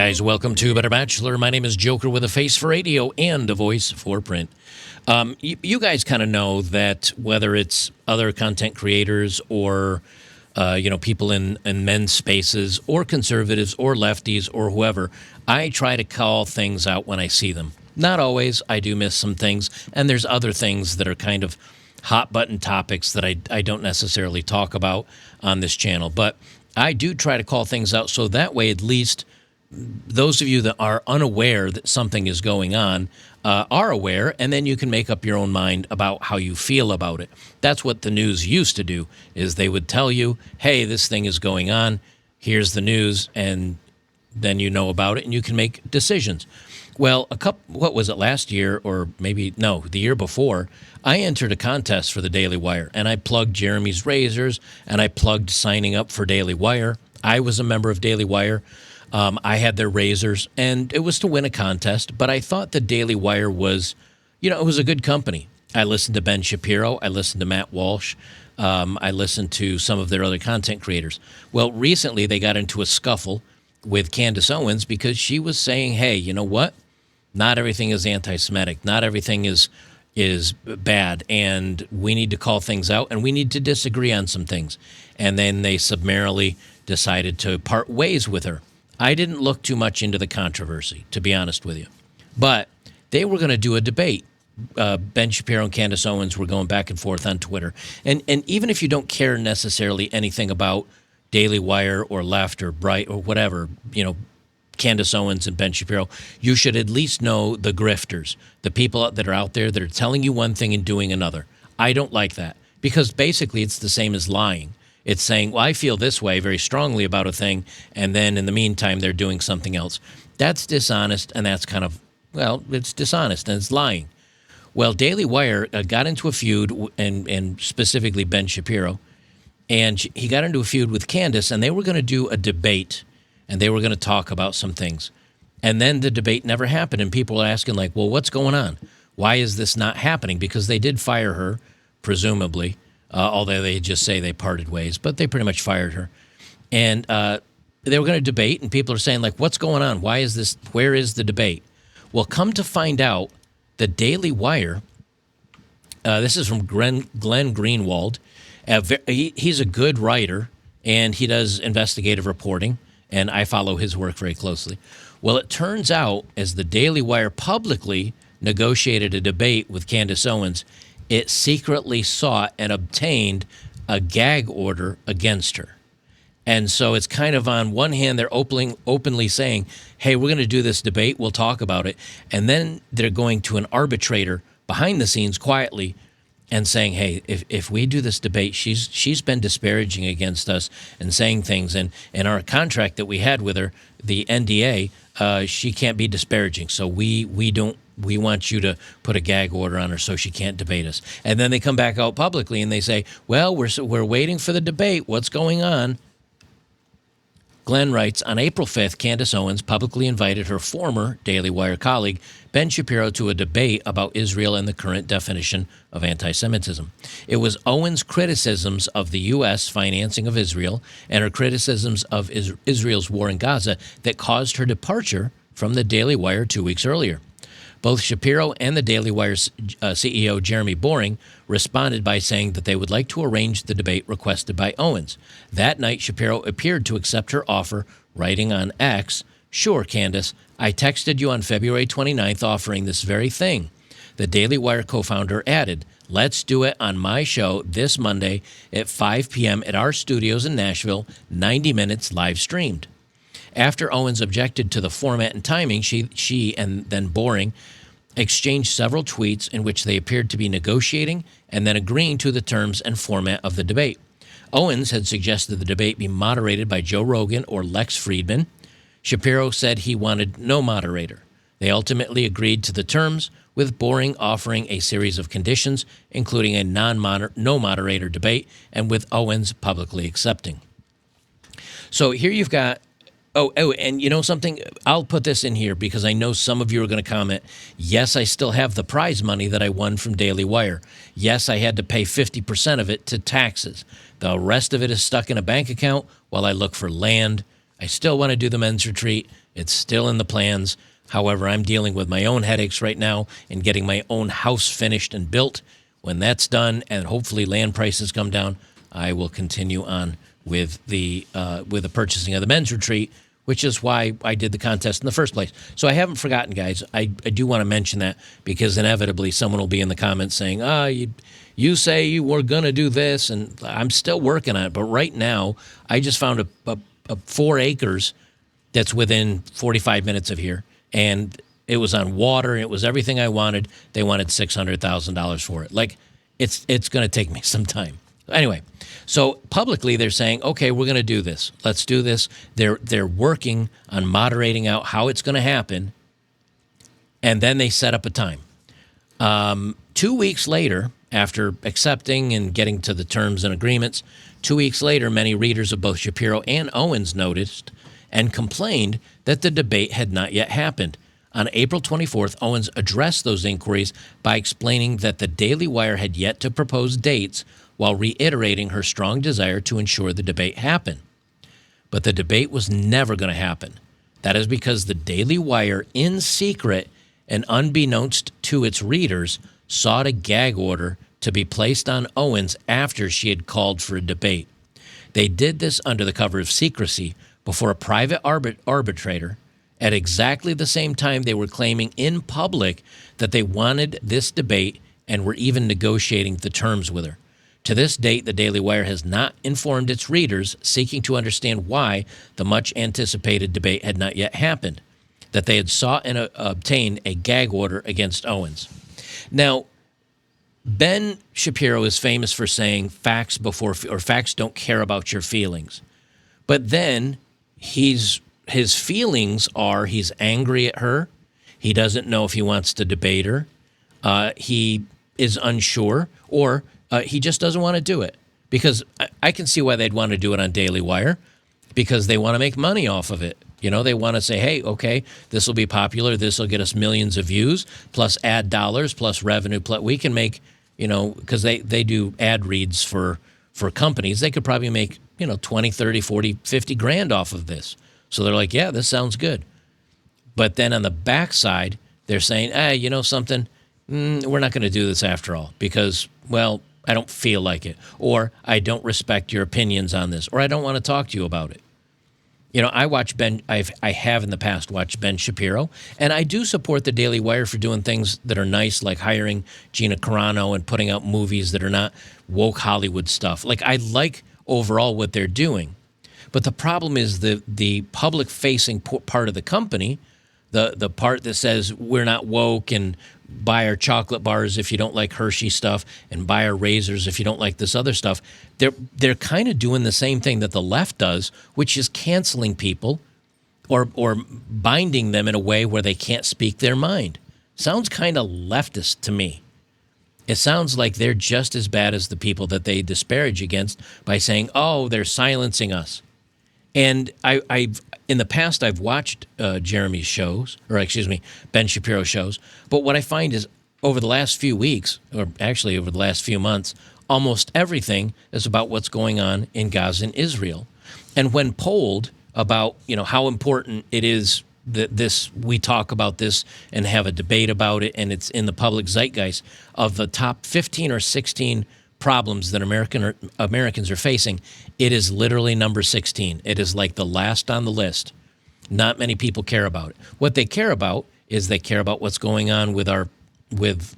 guys, welcome to Better Bachelor. My name is Joker with a face for radio and a voice for print. You guys kind of know that whether it's other content creators or people in men's spaces or conservatives or lefties or whoever, I try to call things out when I see them. Not always. I do miss some things, and there's other things that are kind of hot button topics that I don't necessarily talk about on this channel. But I do try to call things out so that way at least those of you that are unaware that something is going on are aware, and then you can make up your own mind about how you feel about it. That's what the news used to do, is they would tell you, hey, this thing is going on, here's the news, and then you know about it and you can make decisions. Well, what was it, last year, or maybe, no, the year before, I entered a contest for the Daily Wire, and I plugged Jeremy's Razors, and I plugged signing up for Daily Wire. I was a member of Daily Wire. I had their razors, and it was to win a contest, but I thought the Daily Wire was, it was a good company. I listened to Ben Shapiro. I listened to Matt Walsh. I listened to some of their other content creators. Well, recently they got into a scuffle with Candace Owens because she was saying, hey, you know what? Not everything is anti-Semitic. Not everything is bad, and we need to call things out, and we need to disagree on some things. And then they summarily decided to part ways with her. I didn't look too much into the controversy, to be honest with you. But they were going to do a debate. Ben Shapiro and Candace Owens were going back and forth on Twitter. And even if you don't care necessarily anything about Daily Wire or Left or Bright or whatever, Candace Owens and Ben Shapiro, you should at least know the grifters, the people that are out there that are telling you one thing and doing another. I don't like that, because basically it's the same as lying. It's saying, well, I feel this way very strongly about a thing, and then in the meantime, they're doing something else. That's dishonest, and that's it's dishonest, and it's lying. Well, Daily Wire got into a feud, and specifically Ben Shapiro, and he got into a feud with Candace, and they were going to do a debate, and they were going to talk about some things. And then the debate never happened, and people were asking, like, well, what's going on? Why is this not happening? Because they did fire her, presumably, although they just say they parted ways, but they pretty much fired her. And they were going to debate, and people are saying, like, what's going on? Why is this? Where is the debate? Well, come to find out, the Daily Wire, this is from Glenn Greenwald. He's a good writer, and he does investigative reporting, and I follow his work very closely. Well, it turns out, as the Daily Wire publicly negotiated a debate with Candace Owens, it secretly sought and obtained a gag order against her. And so it's kind of, on one hand, they're openly saying, hey, we're going to do this debate, we'll talk about it. And then they're going to an arbitrator behind the scenes quietly and saying, hey, if we do this debate, she's been disparaging against us and saying things. And in our contract that we had with her, the NDA, she can't be disparaging. So we want you to put a gag order on her so she can't debate us. And then they come back out publicly and they say, well, we're waiting for the debate. What's going on? Glenn writes, on April 5th, Candace Owens publicly invited her former Daily Wire colleague, Ben Shapiro, to a debate about Israel and the current definition of anti-Semitism. It was Owens' criticisms of the U.S. financing of Israel and her criticisms of Israel's war in Gaza that caused her departure from the Daily Wire 2 weeks earlier. Both Shapiro and the Daily Wire's CEO, Jeremy Boring, responded by saying that they would like to arrange the debate requested by Owens. That night, Shapiro appeared to accept her offer, writing on X, sure, Candace, I texted you on February 29th offering this very thing. The Daily Wire co-founder added, let's do it on my show this Monday at 5 p.m. at our studios in Nashville, 90 minutes live streamed. After Owens objected to the format and timing, she and then Boring exchanged several tweets in which they appeared to be negotiating and then agreeing to the terms and format of the debate. Owens had suggested the debate be moderated by Joe Rogan or Lex Friedman. Shapiro said he wanted no moderator. They ultimately agreed to the terms, with Boring offering a series of conditions, including a no moderator debate, and with Owens publicly accepting. So here you've got, and you know something? I'll put this in here because I know some of you are going to comment, yes, I still have the prize money that I won from Daily Wire. Yes, I had to pay 50% of it to taxes. The rest of it is stuck in a bank account while I look for land, I still want to do the men's retreat. It's still in the plans. However, I'm dealing with my own headaches right now and getting my own house finished and built. When that's done and hopefully land prices come down, I will continue on with the purchasing of the men's retreat, which is why I did the contest in the first place. So I haven't forgotten, guys. I do want to mention that because inevitably someone will be in the comments saying, you say you were going to do this, and I'm still working on it. But right now, I just found a 4 acres that's within 45 minutes of here, and it was on water, and it was everything I wanted. They wanted $600,000 for it. Like, it's going to take me some time. Anyway, so publicly they're saying, okay, we're going to do this. Let's do this. They're working on moderating out how it's going to happen, and then they set up a time. 2 weeks later, after accepting and getting to the terms and agreements, 2 weeks later, many readers of both Shapiro and Owens noticed and complained that the debate had not yet happened. On April 24th, Owens addressed those inquiries by explaining that the Daily Wire had yet to propose dates while reiterating her strong desire to ensure the debate happen. But the debate was never going to happen. That is because the Daily Wire, in secret and unbeknownst to its readers, sought a gag order to be placed on Owens after she had called for a debate. They did this under the cover of secrecy before a private arbitrator at exactly the same time they were claiming in public that they wanted this debate and were even negotiating the terms with her. To this date, the Daily Wire has not informed its readers, seeking to understand why the much-anticipated debate had not yet happened, that they had sought and obtained a gag order against Owens. Now, Ben Shapiro is famous for saying facts don't care about your feelings. But then his feelings are he's angry at her. He doesn't know if he wants to debate her. He is unsure, or he just doesn't want to do it. Because I can see why they'd want to do it on Daily Wire, because they want to make money off of it. You know, they want to say, hey, okay, this will be popular. This will get us millions of views, plus ad dollars, plus revenue. Plus we can make, because they do ad reads for companies. They could probably make, 20, 30, 40, 50 grand off of this. So they're like, yeah, this sounds good. But then on the backside, they're saying, something, we're not going to do this after all because, well, I don't feel like it, or I don't respect your opinions on this, or I don't want to talk to you about it. I watch I have in the past watched Ben Shapiro, and I do support the Daily Wire for doing things that are nice, like hiring Gina Carano and putting out movies that are not woke Hollywood stuff. Like, I like overall what they're doing. But the problem is the public-facing part of the company, the part that says we're not woke and buy our chocolate bars if you don't like Hershey stuff and buy our razors if you don't like this other stuff. They're kind of doing the same thing that the left does, which is canceling people or binding them in a way where they can't speak their mind. Sounds kind of leftist to me. It sounds like they're just as bad as the people that they disparage against by saying, oh, they're silencing us. And I've in the past, I've watched Jeremy's shows, Ben Shapiro's shows. But what I find is over the last few weeks, or actually over the last few months, almost everything is about what's going on in Gaza and Israel. And when polled about, how important it is that we talk about this and have a debate about it, and it's in the public zeitgeist, of the top 15 or 16 problems that Americans are facing, it is literally number 16. It is like the last on the list. Not many people care about it. What they care about is they care about what's going on with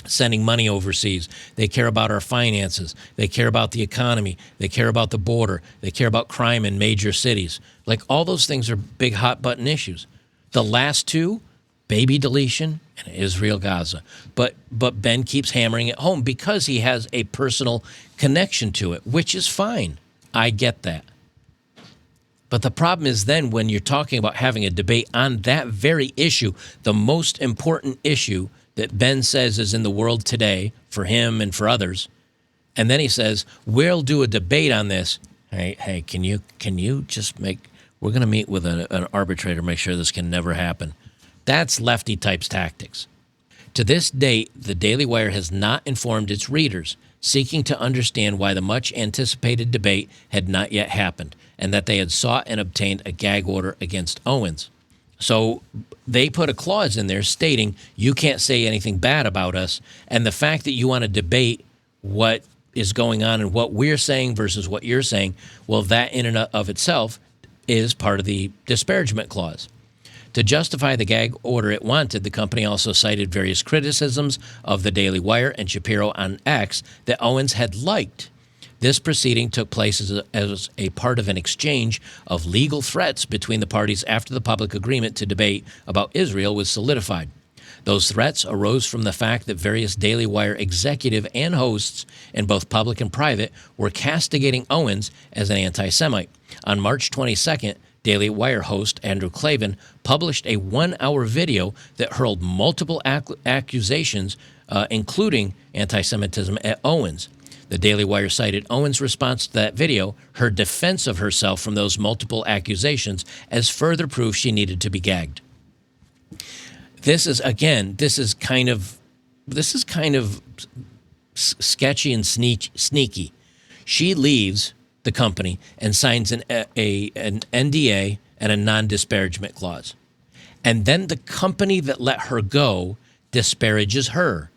sending money overseas. They care about our finances. They care about the economy. They care about the border. They care about crime in major cities. Like, all those things are big hot button issues. The last two, baby deletion and Israel-Gaza. But Ben keeps hammering it home because he has a personal connection to it, which is fine. I get that. But the problem is then when you're talking about having a debate on that very issue, the most important issue that Ben says is in the world today for him and for others, and then he says, we'll do a debate on this. Hey, can you just we're going to meet with an arbitrator, make sure this can never happen. That's lefty types tactics. To this date, the Daily Wire has not informed its readers, seeking to understand why the much anticipated debate had not yet happened, and that they had sought and obtained a gag order against Owens. So they put a clause in there stating you can't say anything bad about us, and the fact that you want to debate what is going on and what we're saying versus what you're saying, well, that in and of itself is part of the disparagement clause. To justify the gag order it wanted, the company also cited various criticisms of the Daily Wire and Shapiro on X that Owens had liked. This proceeding took place as a part of an exchange of legal threats between the parties after the public agreement to debate about Israel was solidified. Those threats arose from the fact that various Daily Wire executive and hosts in both public and private were castigating Owens as an anti-Semite. On March 22nd, Daily Wire host Andrew Klavan published a 1-hour video that hurled multiple accusations, including anti-Semitism, at Owens. The Daily Wire cited Owens' response to that video, her defense of herself from those multiple accusations, as further proof she needed to be gagged. This is kind of sketchy and sneaky. She leaves the company and signs an NDA and a non-disparagement clause. And then the company that let her go disparages her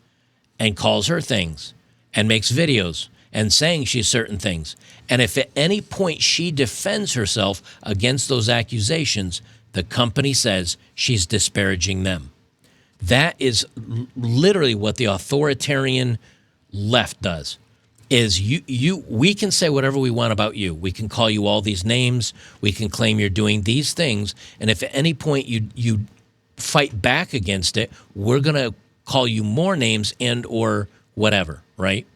and calls her things and makes videos and saying she's certain things. And if at any point she defends herself against those accusations, the company says she's disparaging them. That is literally what the authoritarian left does. Is we can say whatever we want about you. We can call you all these names. We can claim you're doing these things. And if at any point you fight back against it, we're going to call you more names and or whatever, right?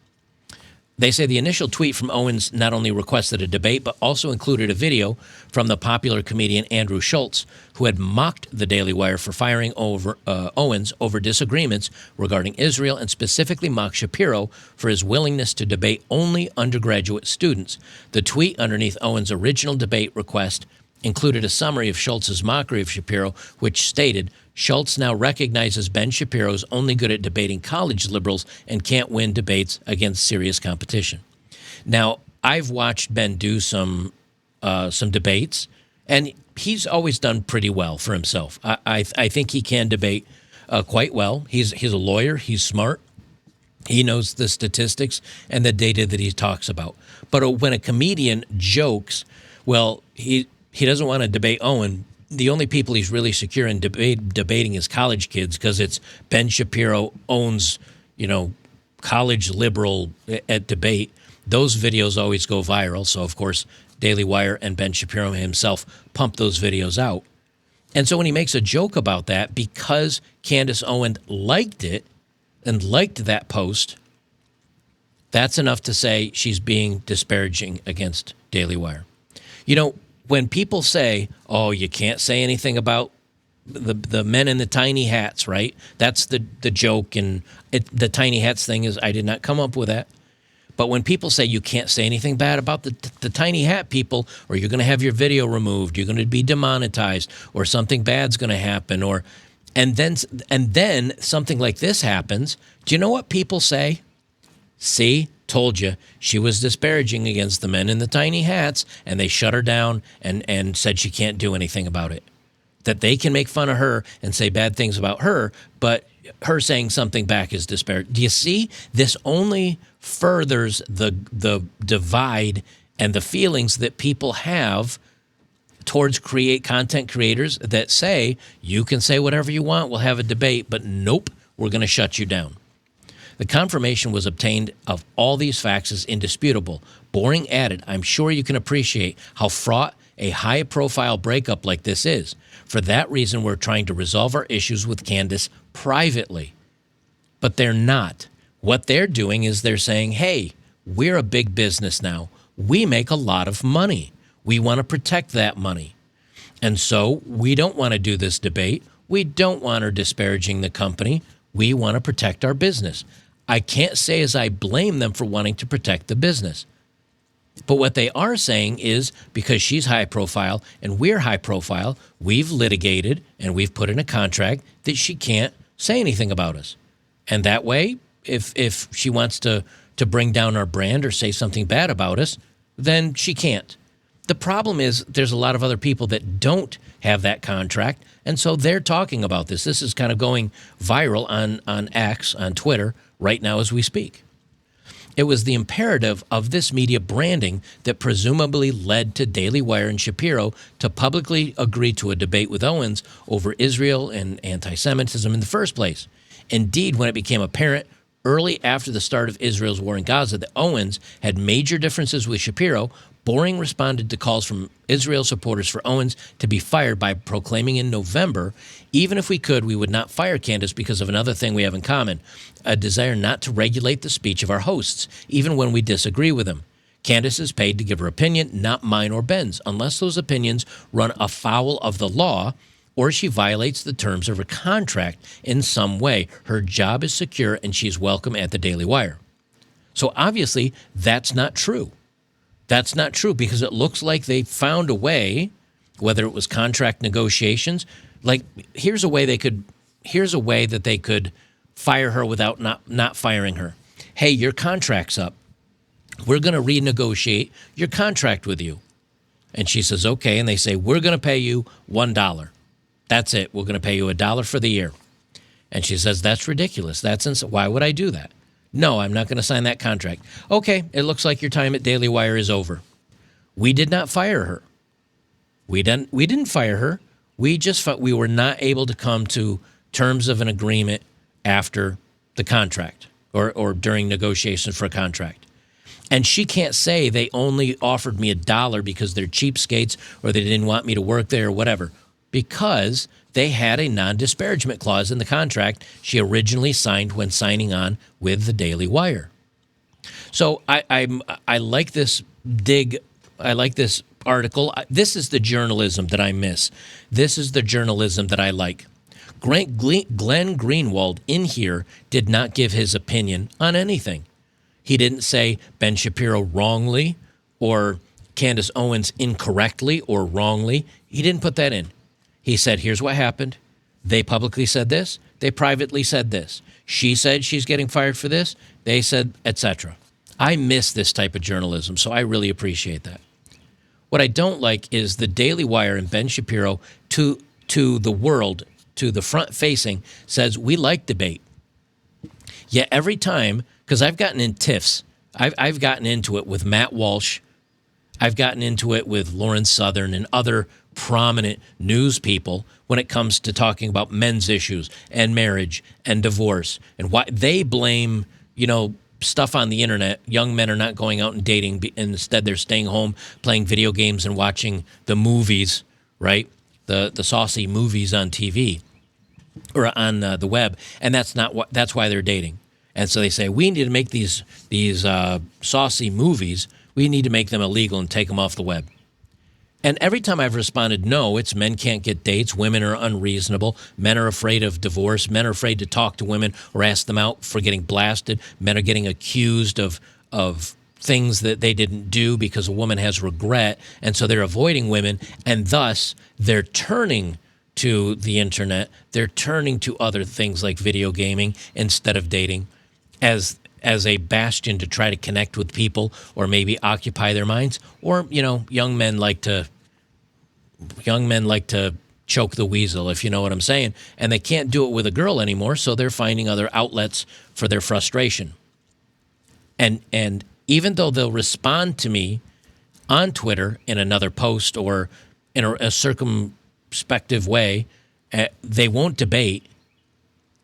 They say the initial tweet from Owens not only requested a debate, but also included a video from the popular comedian Andrew Schultz, who had mocked the Daily Wire for firing Owens over disagreements regarding Israel, and specifically mocked Shapiro for his willingness to debate only undergraduate students. The tweet underneath Owens' original debate request included a summary of Schultz's mockery of Shapiro, which stated, Schultz now recognizes Ben Shapiro's only good at debating college liberals and can't win debates against serious competition. Now, I've watched Ben do some debates, and he's always done pretty well for himself. I think he can debate quite well. He's a lawyer. He's smart. He knows the statistics and the data that he talks about. But when a comedian jokes, well, he doesn't want to debate Owen. The only people he's really secure in debating is college kids, because it's Ben Shapiro owns, college liberal at debate. Those videos always go viral. So, of course, Daily Wire and Ben Shapiro himself pump those videos out. And so when he makes a joke about that, because Candace Owens liked it and liked that post, that's enough to say she's being disparaging against Daily Wire. When people say, oh, you can't say anything about the men in the tiny hats, right? That's the joke. And the tiny hats thing is, I did not come up with that. But when people say you can't say anything bad about the tiny hat people, or you're going to have your video removed, you're going to be demonetized, or something bad's going to happen, and then something like this happens, do you know what people say? See, told you, she was disparaging against the men in the tiny hats, and they shut her down and said she can't do anything about it. That they can make fun of her and say bad things about her, but her saying something back is disparaging. Do you see? This only furthers the divide and the feelings that people have towards content creators that say, you can say whatever you want, we'll have a debate, but nope, we're going to shut you down. The confirmation was obtained of all these facts is indisputable. Boring added, I'm sure you can appreciate how fraught a high-profile breakup like this is. For that reason, we're trying to resolve our issues with Candace privately. But they're not. What they're doing is they're saying, hey, we're a big business now. We make a lot of money. We want to protect that money. And so we don't want to do this debate. We don't want her disparaging the company. We want to protect our business. I can't say as I blame them for wanting to protect the business. But what they are saying is, because she's high profile and we're high profile, we've litigated and we've put in a contract that she can't say anything about us. And that way, if she wants to to bring down our brand or say something bad about us, then she can't. The problem is there's a lot of other people that don't have that contract, and so they're talking about this. This is kind of going viral on X, on Twitter, right now as we speak. It was the imperative of this media branding that presumably led to Daily Wire and Shapiro to publicly agree to a debate with Owens over Israel and anti-Semitism in the first place. Indeed, when it became apparent early after the start of Israel's war in Gaza that Owens had major differences with Shapiro, Boring responded to calls from Israel supporters for Owens to be fired by proclaiming in November, even if we could, we would not fire Candace because of another thing we have in common, a desire not to regulate the speech of our hosts, even when we disagree with them. Candace is paid to give her opinion, not mine or Ben's, unless those opinions run afoul of the law or she violates the terms of her contract in some way. Her job is secure and she's welcome at the Daily Wire. So obviously, that's not true. That's not true because it looks like they found a way, whether it was contract negotiations, like here's a way that they could fire her without not firing her. Hey, your contract's up. We're going to renegotiate your contract with you. And she says, okay. And they say, we're going to pay you $1. That's it. We're going to pay you $1 for the year. And she says, that's ridiculous. Why would I do that? No, I'm not going to sign that contract. Okay, it looks like your time at Daily Wire is over. We did not fire her. We didn't fire her. We were not able to come to terms of an agreement after the contract or during negotiations for a contract. And she can't say they only offered me $1 because they're cheapskates or they didn't want me to work there or whatever, because they had a non-disparagement clause in the contract she originally signed when signing on with the Daily Wire. So I like this dig. I like this article. This is the journalism that I miss. This is the journalism that I like. Glenn Greenwald in here did not give his opinion on anything. He didn't say Ben Shapiro wrongly or Candace Owens incorrectly or wrongly. He didn't put that in. He said, here's what happened. They publicly said this. They privately said this. She said she's getting fired for this. They said, etc. I miss this type of journalism, so I really appreciate that. What I don't like is the Daily Wire and Ben Shapiro to the world, to the front facing, says we like debate. Yet every time, because I've gotten in tiffs, I've gotten into it with Matt Walsh. I've gotten into it with Lauren Southern and other prominent news people when it comes to talking about men's issues and marriage and divorce and why they blame, stuff on the internet. Young men are not going out and dating. Instead, they're staying home, playing video games and watching the movies, right? The saucy movies on TV or on the web. And that's why they're dating. And so they say, we need to make these saucy movies, we need to make them illegal and take them off the web. And every time I've responded, no, it's men can't get dates, women are unreasonable, men are afraid of divorce, men are afraid to talk to women or ask them out for getting blasted, men are getting accused of things that they didn't do because a woman has regret, and so they're avoiding women, and thus they're turning to the internet, they're turning to other things like video gaming instead of dating as a bastion to try to connect with people or maybe occupy their minds. Or, young men like to choke the weasel, if you know what I'm saying. And they can't do it with a girl anymore, so they're finding other outlets for their frustration. And even though they'll respond to me on Twitter in another post or in a circumspective way, they won't debate.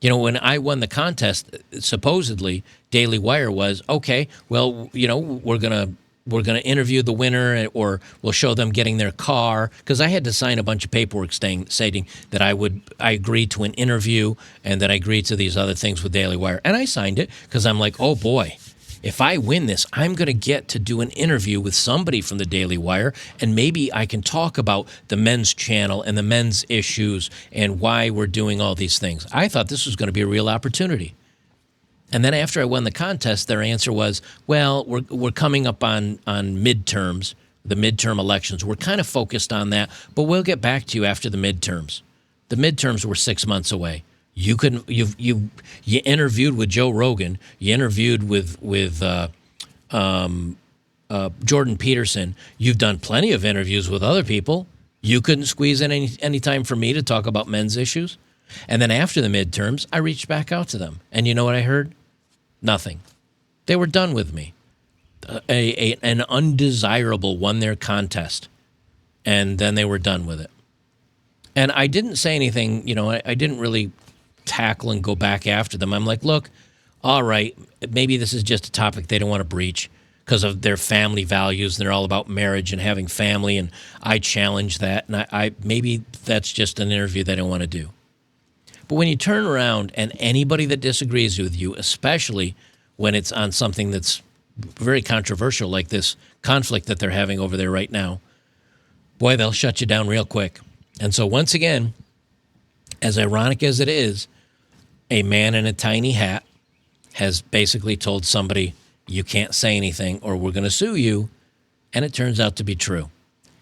When I won the contest, supposedly Daily Wire was, okay, well, we're gonna interview the winner, or we'll show them getting their car, because I had to sign a bunch of paperwork stating that I agreed to an interview and that I agreed to these other things with Daily Wire, and I signed it because I'm like, oh boy, if I win this, I'm going to get to do an interview with somebody from the Daily Wire, and maybe I can talk about the men's channel and the men's issues and why we're doing all these things. I thought this was going to be a real opportunity. And then after I won the contest, their answer was, well, we're coming up on midterms, the midterm elections. We're kind of focused on that, but we'll get back to you after the midterms. The midterms were 6 months away. You couldn't. You interviewed with Joe Rogan. You interviewed with Jordan Peterson. You've done plenty of interviews with other people. You couldn't squeeze in any time for me to talk about men's issues. And then after the midterms, I reached back out to them. And you know what I heard? Nothing. They were done with me. An undesirable won their contest. And then they were done with it. And I didn't say anything, I didn't really tackle and go back after them. I'm like, look, all right, maybe this is just a topic they don't want to breach because of their family values. They're all about marriage and having family, and I challenge that. And I maybe that's just an interview they don't want to do. But when you turn around and anybody that disagrees with you, especially when it's on something that's very controversial like this conflict that they're having over there right now, boy, they'll shut you down real quick. And so once again, as ironic as it is, a man in a tiny hat has basically told somebody, you can't say anything or we're going to sue you, and it turns out to be true.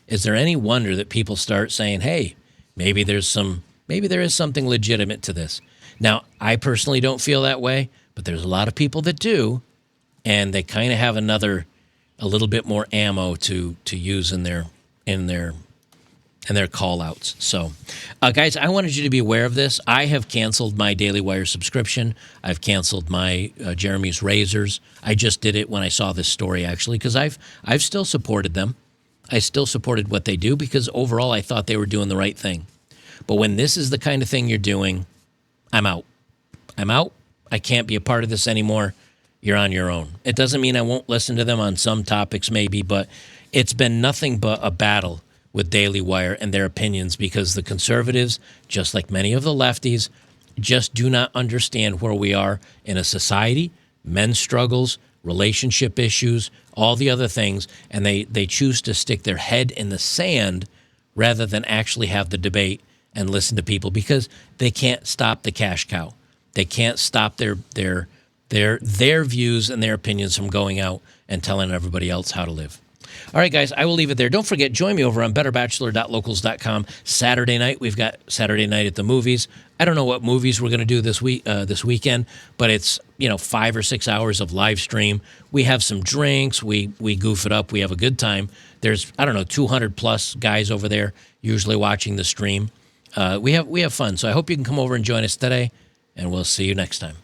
Is there any wonder that people start saying, hey, maybe there is something legitimate to this? Now, I personally don't feel that way, but there's a lot of people that do, and they kind of have a little bit more ammo to use in their call outs. So, guys, I wanted you to be aware of this. I have canceled my Daily Wire subscription. I've canceled my Jeremy's Razors. I just did it when I saw this story, actually, because I've still supported them. I still supported what they do because overall I thought they were doing the right thing. But when this is the kind of thing you're doing, I'm out. I can't be a part of this anymore. You're on your own. It doesn't mean I won't listen to them on some topics maybe, but it's been nothing but a battle with Daily Wire and their opinions because the conservatives, just like many of the lefties, just do not understand where we are in a society, men's struggles, relationship issues, all the other things, and they choose to stick their head in the sand rather than actually have the debate and listen to people because they can't stop the cash cow. They can't stop their views and their opinions from going out and telling everybody else how to live. All right, guys, I will leave it there. Don't forget, join me over on betterbachelor.locals.com. Saturday night, we've got Saturday night at the movies. I don't know what movies we're going to do this weekend, but it's 5 or 6 hours of live stream. We have some drinks. We goof it up. We have a good time. There's 200 plus guys over there usually watching the stream. We have fun. So I hope you can come over and join us today, and we'll see you next time.